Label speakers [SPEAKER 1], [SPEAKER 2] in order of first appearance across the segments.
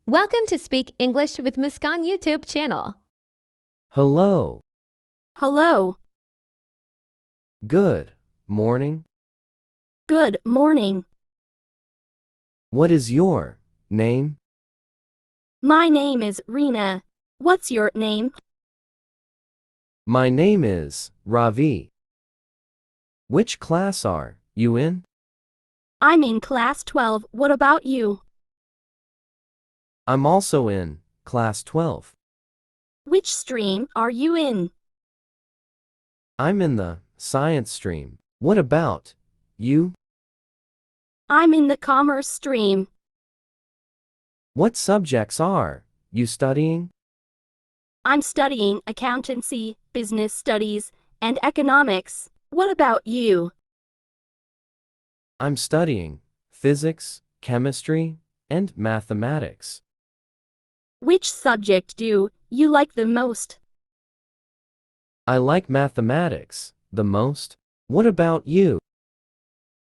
[SPEAKER 1] Welcome to Speak English with Muskan YouTube channel.
[SPEAKER 2] Hello.
[SPEAKER 3] Hello.
[SPEAKER 2] Good morning.
[SPEAKER 3] Good morning.
[SPEAKER 2] What is your name?
[SPEAKER 3] My name is Rena. What's your name?
[SPEAKER 2] My name is Ravi. Which class are you in?
[SPEAKER 3] I'm in class 12. What about you?
[SPEAKER 2] I'm also in class 12.
[SPEAKER 3] Which stream are you in?
[SPEAKER 2] I'm in the science stream. What about you?
[SPEAKER 3] I'm in the commerce stream.
[SPEAKER 2] What subjects are you studying?
[SPEAKER 3] I'm studying accountancy, business studies, and economics. What about you?
[SPEAKER 2] I'm studying physics, chemistry, and mathematics.
[SPEAKER 3] Which subject do you like the most?
[SPEAKER 2] I like mathematics the most. What about you?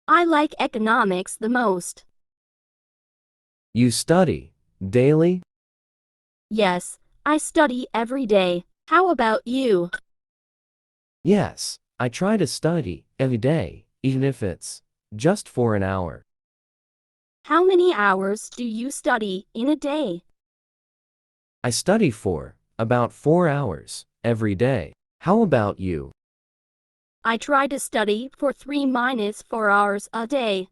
[SPEAKER 3] I like economics the most.
[SPEAKER 2] You study daily?
[SPEAKER 3] Yes, I study every day. How about you?
[SPEAKER 2] Yes, I try to study every day, even if it's just for an hour.
[SPEAKER 3] How many hours do you study in a day?
[SPEAKER 2] I study for about 4 hours every day. How about you?
[SPEAKER 3] I try to study for 3-4 hours a day.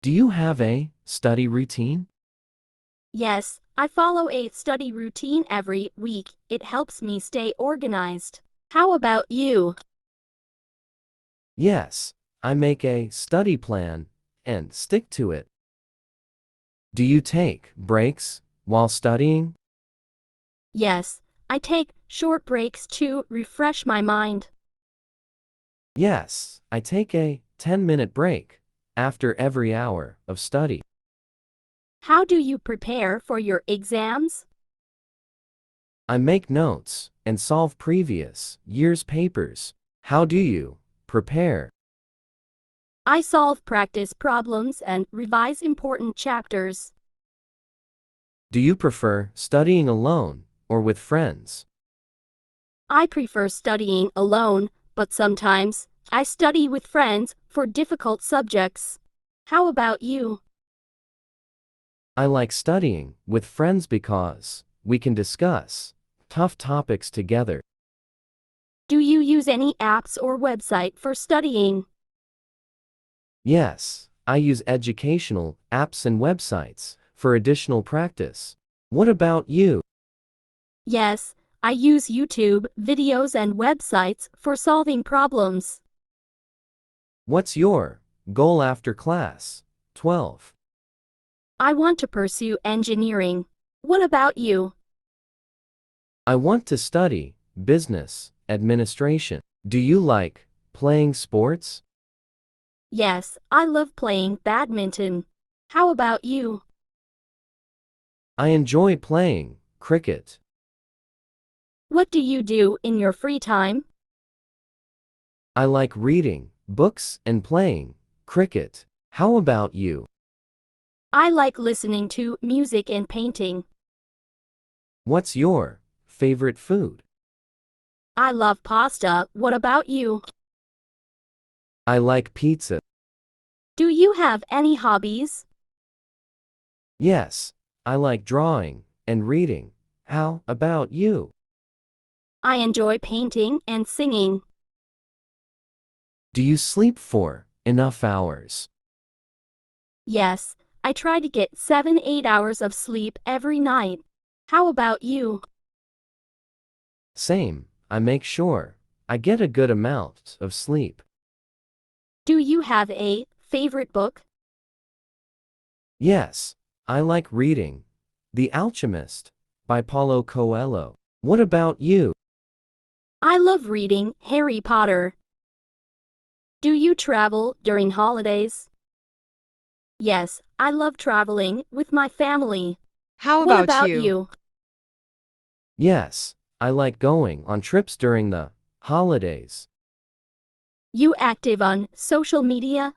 [SPEAKER 2] Do you have a study routine?
[SPEAKER 3] Yes, I follow a study routine every week. It helps me stay organized. How about you?
[SPEAKER 2] Yes, I make a study plan and stick to it. Do you take breaks while studying?
[SPEAKER 3] Yes, I take short breaks to refresh my mind.
[SPEAKER 2] Yes, I take a 10-minute break after every hour of study.
[SPEAKER 3] How do you prepare for your exams?
[SPEAKER 2] I make notes and solve previous year's papers. How do you prepare?
[SPEAKER 3] I solve practice problems and revise important chapters.
[SPEAKER 2] Do you prefer studying alone or with friends?
[SPEAKER 3] I prefer studying alone, but sometimes I study with friends for difficult subjects. How about you?
[SPEAKER 2] I like studying with friends because we can discuss tough topics together.
[SPEAKER 3] Do you use any apps or website for studying?
[SPEAKER 2] Yes, I use educational apps and websites for additional practice. What about you?
[SPEAKER 3] Yes, I use YouTube videos and websites for solving problems.
[SPEAKER 2] What's your goal after class 12?
[SPEAKER 3] I want to pursue engineering. What about you?
[SPEAKER 2] I want to study business administration. Do you like playing sports?
[SPEAKER 3] Yes, I love playing badminton. How about you?
[SPEAKER 2] I enjoy playing cricket.
[SPEAKER 3] What do you do in your free time?
[SPEAKER 2] I like reading books and playing cricket. How about you?
[SPEAKER 3] I like listening to music and painting.
[SPEAKER 2] What's your favorite food?
[SPEAKER 3] I love pasta. What about you?
[SPEAKER 2] I like pizza.
[SPEAKER 3] Do you have any hobbies?
[SPEAKER 2] Yes, I like drawing and reading. How about you?
[SPEAKER 3] I enjoy painting and singing.
[SPEAKER 2] Do you sleep for enough hours?
[SPEAKER 3] Yes, I try to get 7-8 hours of sleep every night. How about you?
[SPEAKER 2] Same, I make sure I get a good amount of sleep.
[SPEAKER 3] Do you have a favorite book?
[SPEAKER 2] Yes, I like reading The Alchemist by Paulo Coelho. What about you?
[SPEAKER 3] I love reading Harry Potter. Do you travel during holidays? Yes, I love traveling with my family.
[SPEAKER 4] How
[SPEAKER 3] What
[SPEAKER 4] about
[SPEAKER 3] about
[SPEAKER 4] you?
[SPEAKER 3] you?
[SPEAKER 2] Yes, I like going on trips during the holidays.
[SPEAKER 3] You active on social media?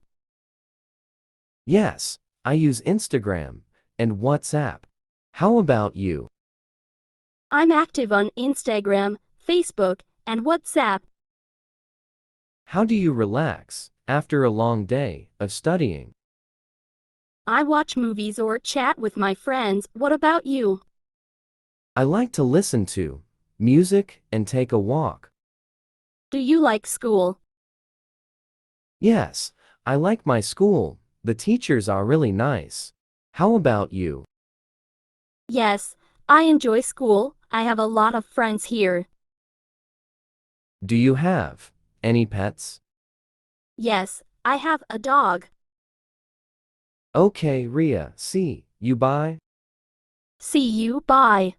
[SPEAKER 2] Yes, I use Instagram and WhatsApp. How about you?
[SPEAKER 3] I'm active on Instagram, Facebook, and WhatsApp.
[SPEAKER 2] How do you relax after a long day of studying?
[SPEAKER 3] I watch movies or chat with my friends. What about you?
[SPEAKER 2] I like to listen to music and take a walk.
[SPEAKER 3] Do you like school?
[SPEAKER 2] Yes, I like my school. The teachers are really nice. How about you?
[SPEAKER 3] Yes, I enjoy school. I have a lot of friends here.
[SPEAKER 2] Do you have any pets?
[SPEAKER 3] Yes, I have a dog.
[SPEAKER 2] Okay, Ria, see you bye.
[SPEAKER 3] See you, bye.